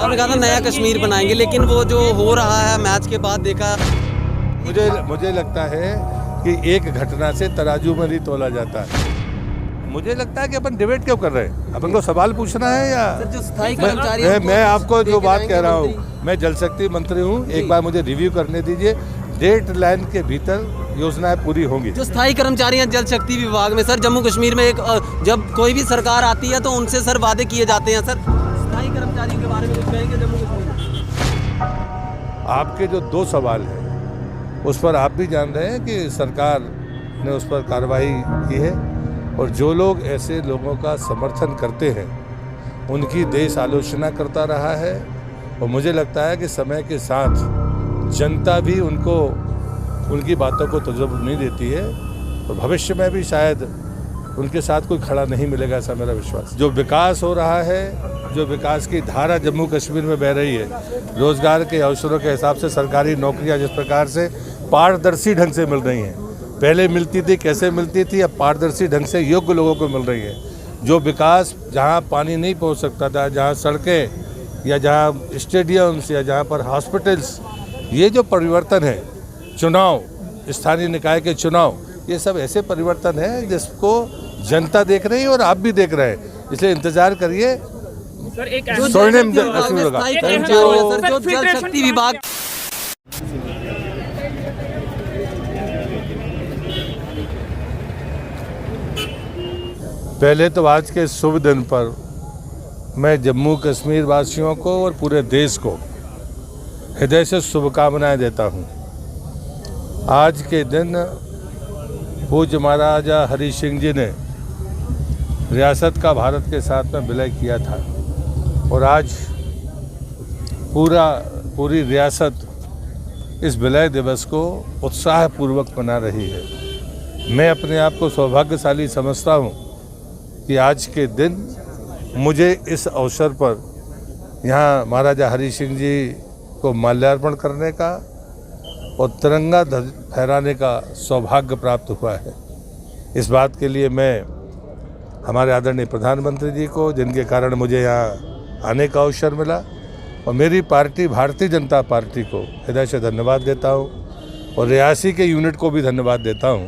आपने कहा था नया कश्मीर बनाएंगे, लेकिन वो जो हो रहा है मैच के बाद देखा। मुझे लगता है कि एक घटना से तराजू में नहीं तोला जाता है। मुझे लगता है कि अपन डिबेट क्यों कर रहे हैं, अपन को सवाल पूछना है या जो स्थायी कर्मचारी मैं आपको जो बात कह रहा हूँ, मैं जल शक्ति मंत्री हूँ, एक बार मुझे रिव्यू करने दीजिए। डेट लाइन के भीतर योजनाएं पूरी होंगी। जो स्थायी कर्मचारी हैं जल शक्ति विभाग में सर, जम्मू कश्मीर में एक जब कोई भी सरकार आती है तो उनसे सर वादे किए जाते हैं सर। स्थायी कर्मचारियों के बारे में कुछ कहेंगे जम्मू कश्मीर में? आपके जो दो सवाल हैं उस पर आप भी जान रहे हैं कि सरकार ने उस पर कार्रवाई की है, और जो लोग ऐसे लोगों का समर्थन करते हैं उनकी देश आलोचना करता रहा है। और मुझे लगता है कि समय के साथ जनता भी उनकी बातों को तवज्जो नहीं देती है, और भविष्य में भी शायद उनके साथ कोई खड़ा नहीं मिलेगा, ऐसा मेरा विश्वास। जो विकास हो रहा है, जो विकास की धारा जम्मू कश्मीर में बह रही है, रोजगार के अवसरों के हिसाब से सरकारी नौकरियां जिस प्रकार से पारदर्शी ढंग से मिल रही हैं, पहले मिलती थी कैसे मिलती थी, अब पारदर्शी ढंग से योग्य लोगों को मिल रही है। जो विकास जहां पानी नहीं पहुंच सकता था, जहां सड़कें या जहां स्टेडियम्स या जहां पर हॉस्पिटल्स, ये जो परिवर्तन है, चुनाव, स्थानीय निकाय के चुनाव, ये सब ऐसे परिवर्तन है जिसको जनता देख रही है और आप भी देख रहे हैं। इसलिए इंतजार करिए। स्वर्णिम जल शक्ति विभाग पहले तो आज के शुभ दिन पर मैं जम्मू कश्मीर वासियों को और पूरे देश को हृदय से शुभकामनाएं देता हूं। आज के दिन पूज्य महाराजा हरि सिंह जी ने रियासत का भारत के साथ में विलय किया था, और आज पूरी रियासत इस विलय दिवस को उत्साहपूर्वक मना रही है। मैं अपने आप को सौभाग्यशाली समझता हूं कि आज के दिन मुझे इस अवसर पर यहाँ महाराजा हरि सिंह जी को माल्यार्पण करने का और तिरंगा फहराने का सौभाग्य प्राप्त हुआ है। इस बात के लिए मैं हमारे आदरणीय प्रधानमंत्री जी को, जिनके कारण मुझे यहाँ आने का अवसर मिला, और मेरी पार्टी भारतीय जनता पार्टी को हृदय से धन्यवाद देता हूँ, और रियासी के यूनिट को भी धन्यवाद देता हूँ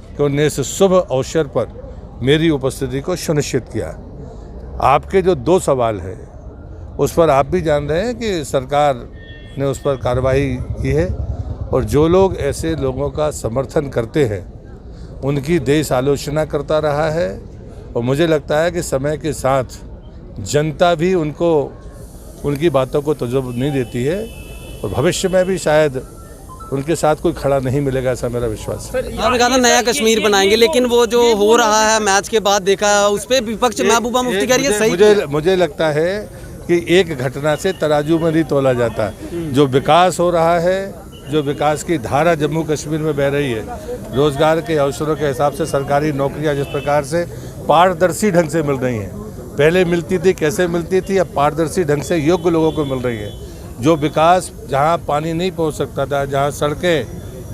कि उन्होंने इस शुभ अवसर पर मेरी उपस्थिति को सुनिश्चित किया। आपके जो दो सवाल हैं उस पर आप भी जान रहे हैं कि सरकार ने उस पर कार्रवाई की है, और जो लोग ऐसे लोगों का समर्थन करते हैं उनकी देश आलोचना करता रहा है। और मुझे लगता है कि समय के साथ जनता भी उनकी बातों को तवज्जो नहीं देती है, और भविष्य में भी शायद उनके साथ कोई खड़ा नहीं मिलेगा, ऐसा मेरा विश्वास है। आपने कहा था नया कश्मीर बनाएंगे, लेकिन वो जो हो रहा है मैच के बाद देखा, उस पर विपक्ष महबूबा मुफ्ती कह रही है सही। मुझे लगता है कि एक घटना से तराजू में नहीं तोला जाता। जो विकास हो रहा है, जो विकास की धारा जम्मू कश्मीर में बह रही है, रोजगार के अवसरों के हिसाब से सरकारी नौकरियां जिस प्रकार से पारदर्शी ढंग से मिल रही हैं, पहले मिलती थी कैसे मिलती थी, अब पारदर्शी ढंग से योग्य लोगों को मिल रही है। जो विकास जहां पानी नहीं पहुंच सकता था, जहां सड़कें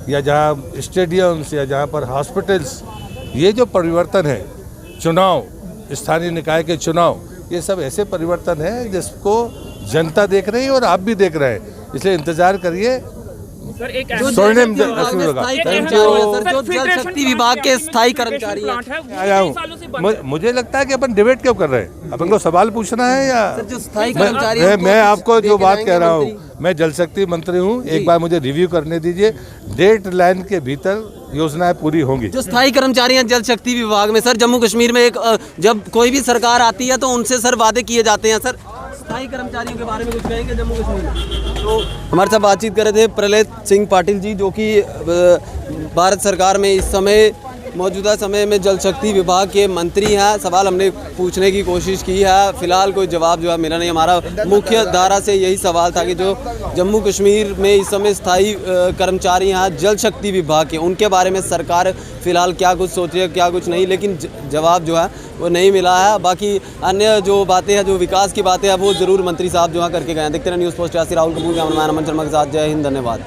या जहां स्टेडियम्स या जहां पर हॉस्पिटल्स, ये जो परिवर्तन है, चुनाव, स्थानीय निकाय के चुनाव, ये सब ऐसे परिवर्तन है जिसको जनता देख रही है और आप भी देख रहे हैं। इसलिए इंतजार करिए। स्वर्णिम जल शक्ति विभाग के स्थायी कर्मचारी आया हूँ। मुझे लगता है कि अपन डिबेट क्यों कर रहे हैं, अपन को सवाल पूछना है या जो स्थायी कर्मचारी मैं आपको जो बात कह रहा हूँ, मैं जल शक्ति मंत्री हूँ, एक बार मुझे रिव्यू करने दीजिए। डेट लाइन के भीतर योजनाएं पूरी होंगी। जो स्थायी कर्मचारी हैं जल शक्ति विभाग में सर, जम्मू कश्मीर में एक जब कोई भी सरकार आती है तो उनसे सर वादे किए जाते हैं सर। स्थायी कर्मचारियों के बारे में कुछ कहेंगे जम्मू कश्मीर में? तो हमारे साथ बातचीत कर रहे थे प्रहलाद सिंह पाटिल जी, जो कि भारत सरकार में इस समय मौजूदा समय में जल शक्ति विभाग के मंत्री हैं। सवाल हमने पूछने की कोशिश की है, फिलहाल कोई जवाब जो है मिला नहीं। हमारा मुख्य धारा से यही सवाल था कि जो जम्मू कश्मीर में इस समय स्थायी कर्मचारी हैं जल शक्ति विभाग के, उनके बारे में सरकार फिलहाल क्या कुछ सोच रही है, क्या कुछ नहीं, लेकिन जवाब जो है वो नहीं मिला है। बाकी अन्य जो बातें हैं, जो विकास की बातें हैं, वो ज़रूर मंत्री साहब जो है करके गए हैं। देखते रहे news post. Rahul Kapoor, cameraman Aman Sharma के साथ। जय हिंद, धन्यवाद।